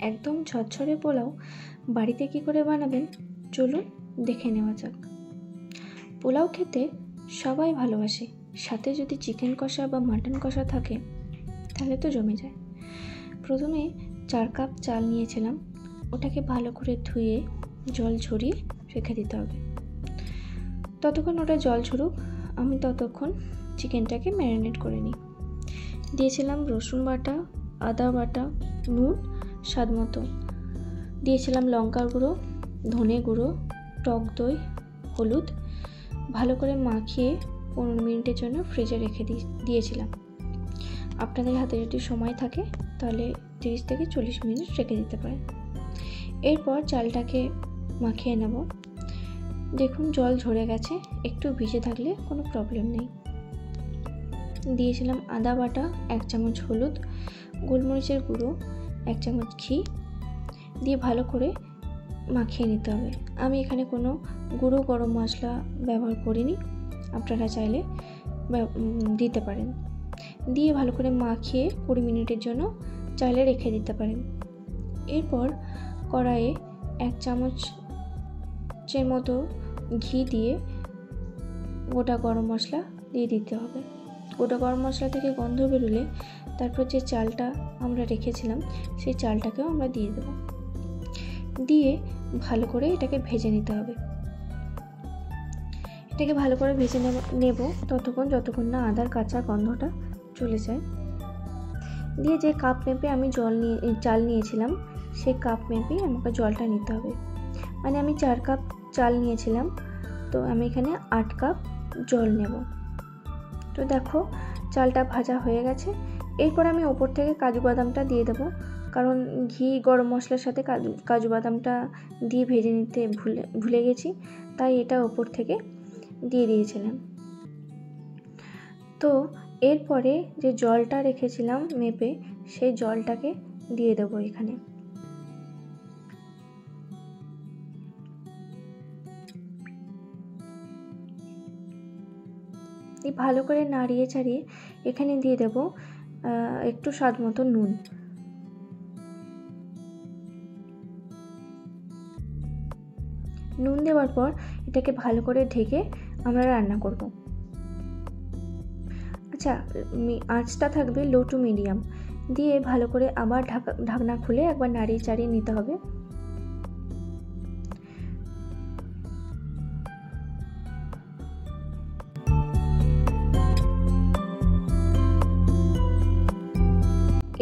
একদম ঝরঝরে পোলাও বাড়িতে কি করে বানাবেন চলুন দেখে নেওয়া যাক। পোলাও খেতে সবাই ভালোবাসে, সাথে যদি চিকেন কষা বা মাটন কষা থাকে তাহলে তো জমে যায়। প্রথমে 4 কাপ চাল নিয়েছিলাম, ওটাকে ভালো করে ধুয়ে জল ঝরিয়ে রেখে দিতে হবে। ততক্ষণ ওটা জল ঝরুক, আমি ততক্ষণ চিকেনটাকে ম্যারিনেট করে নিই। দিয়েছিলাম রসুন বাটা, আদা বাটা, নুন স্বাদ মতো, দিয়েছিলাম লঙ্কার গুঁড়ো, ধনে গুঁড়ো, টক দই, হলুদ। ভালো করে মাখিয়ে 15 মিনিটের জন্য ফ্রিজে রেখে দিয়েছিলাম। আপনাদের হাতে যদি সময় থাকে তাহলে 30 থেকে 40 মিনিট রেখে দিতে পারেন। এরপর চালটাকে মাখিয়ে নেব। দেখুন জল ঝরে গেছে, একটু ভিজে থাকলে কোনো প্রবলেম নেই। দিয়েছিলাম আদা বাটা, 1 চামচ হলুদ, গোলমরিচের গুঁড়ো, 1 চামচ ঘি দিয়ে ভালো করে মাখিয়ে নিতে হবে। আমি এখানে কোনো গুঁড়ো গরম মশলা ব্যবহার করিনি, আপনারা চাইলে দিতে পারেন। দিয়ে ভালো করে মাখিয়ে 20 মিনিটের জন্য চাইলে রেখে দিতে পারেন। এরপর কড়াইয়ে 1 চামচের মতো ঘি দিয়ে গোটা গরম মশলা দিয়ে দিতে হবে। গোটা গরম মশলা থেকে গন্ধ বেরোলে তারপর যে চালটা আমরা রেখেছিলাম সেই চালটাকেও আমরা দিয়ে দেব। দিয়ে ভালো করে এটাকে ভেজে নিতে হবে। এটাকে ভালো করে ভেজে নেব যতক্ষণ না আদার কাঁচা গন্ধটা চলে যায়। দিয়ে যে কাপ মেপে আমি চাল নিয়েছিলাম সেই কাপ মেপেই আমাকে জলটা নিতে হবে। মানে আমি 4 কাপ চাল নিয়েছিলাম, তো আমি এখানে 8 কাপ জল নেব। তো দেখো চালটা ভাজা হয়ে গেছে। এরপর আমি ওপর থেকে কাজু বাদামটা দিয়ে দেবো, কারণ ঘি গরম মশলার সাথে কাজু বাদামটা দিয়ে ভেজে নিতে ভুলে গেছি, তাই এটা ওপর থেকে দিয়ে দিয়েছিলাম। তো এরপরে যে জলটা রেখেছিলাম মেপে সেই জলটাকে দিয়ে দেবো এখানে। ভালো করে নাড়িয়ে চাড়িয়ে এখানে দিয়ে দেব একটু স্বাদ মতো নুন। নুন দেওয়ার পর এটাকে ভালো করে ঢেকে আমরা রান্না করব। আচ্ছা, আঁচটা থাকবে লো টু মিডিয়াম। দিয়ে ভালো করে আবার ঢাকনা খুলে একবার নাড়িয়ে চাড়িয়ে নিতে হবে।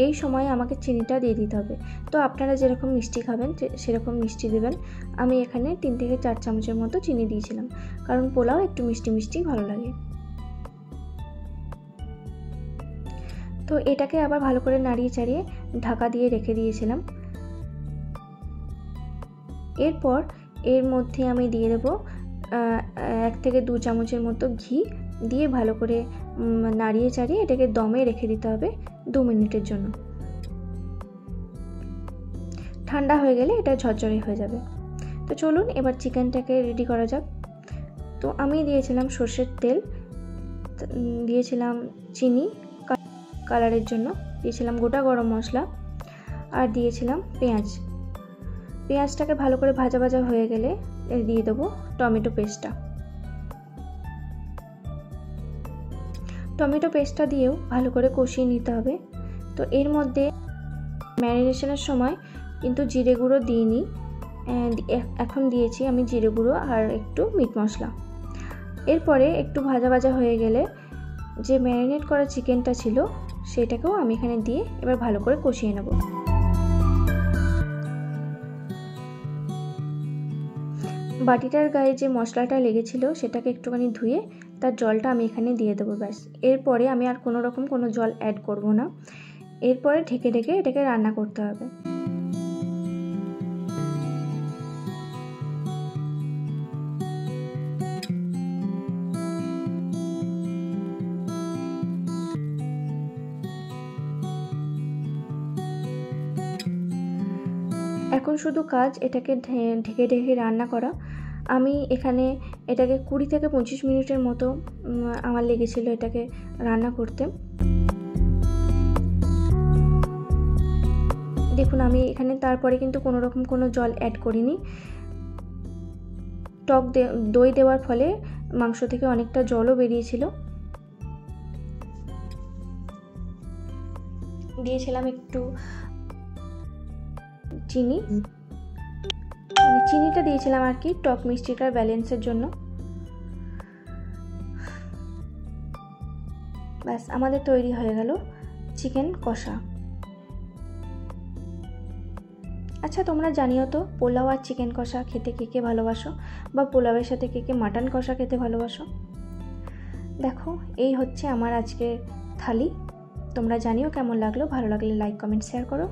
এই সময় আমাকে চিনিটা দিয়ে দিতে হবে। তো আপনারা যেরকম মিষ্টি খাবেন সেরকম মিষ্টি দেবেন। আমি এখানে 3 থেকে 4 চামচের মতো চিনি দিয়েছিলাম, কারণ পোলাও একটু মিষ্টি মিষ্টি ভালো লাগে। তো এটাকে আবার ভালো করে নাড়িয়ে চাড়িয়ে ঢাকা দিয়ে রেখে দিয়েছিলাম। এরপর এর মধ্যে আমি দিয়ে দেবো 1 থেকে 2 চামচের মতো ঘি দিয়ে ভালো করে নাড়িয়ে চাড়িয়ে এটাকে দমে রেখে দিতে হবে 2 মিনিটের জন্য। ঠান্ডা হয়ে গেলে এটা ঝরঝরে হয়ে যাবে। তো চলুন এবার চিকেনটাকে রেডি করা যাক। তো আমি দিয়েছিলাম সর্ষের তেল, দিয়েছিলাম চিনি কালারের জন্য, দিয়েছিলাম গোটা গরম মশলা, আর দিয়েছিলাম পেঁয়াজ। পেঁয়াজটাকে ভালো করে ভাজা ভাজা হয়ে গেলে দিয়ে দেবো টমেটো পেস্টটা। টমেটো পেস্টটা দিয়েও ভালো করে কষিয়ে নিতে হবে। তো এর মধ্যে ম্যারিনেশনের সময় কিন্তু জিরে গুঁড়ো দিইনি, এখন দিয়েছি আমি জিরে গুঁড়ো আর একটু মিট মশলা। এরপরে একটু ভাজা ভাজা হয়ে গেলে যে ম্যারিনেট করা চিকেনটা ছিল সেটাকেও আমি এখানে দিয়ে এবার ভালো করে কষিয়ে নেব। বাটিটার গায়ে যে মশলাটা লেগেছিল সেটাকে একটুখানি ধুয়ে তার জলটা আমি এখানে দিয়ে দেবো, ব্যাস। এরপরে আমি আর কোনো রকম কোনো জল অ্যাড করব না। এরপরে ঢেকে ঢেকে এটাকে রান্না করতে হবে। এখন শুধু কাজ এটাকে ঢেকে ঢেকে রান্না করা। আমি এখানে এটাকে 20 থেকে 25 মিনিটের মতো আমার লেগেছিল এটাকে রান্না করতে। দেখুন আমি এখানে তারপরে কিন্তু কোনো রকম কোনো জল অ্যাড করিনি। দই দেওয়ার ফলে মাংস থেকে অনেকটা জলও বেরিয়েছিল। দিয়েছিলাম একটু চিনি, চিনিটা দিয়েছিলাম আর কি টক মিষ্টিটার ব্যালেন্সের জন্য। ব্যাস আমাদের তৈরি হয়ে গেল চিকেন কষা। আচ্ছা তোমরা জানিও তো পোলাও আর চিকেন কষা খেতে কে কে ভালোবাসো, বা পোলাওয়ের সাথে কে কে মাটন কষা খেতে ভালোবাসো। দেখো এই হচ্ছে আমার আজকের থালি। তোমরা জানিও কেমন লাগলো, ভালো লাগলে লাইক কমেন্ট শেয়ার করো।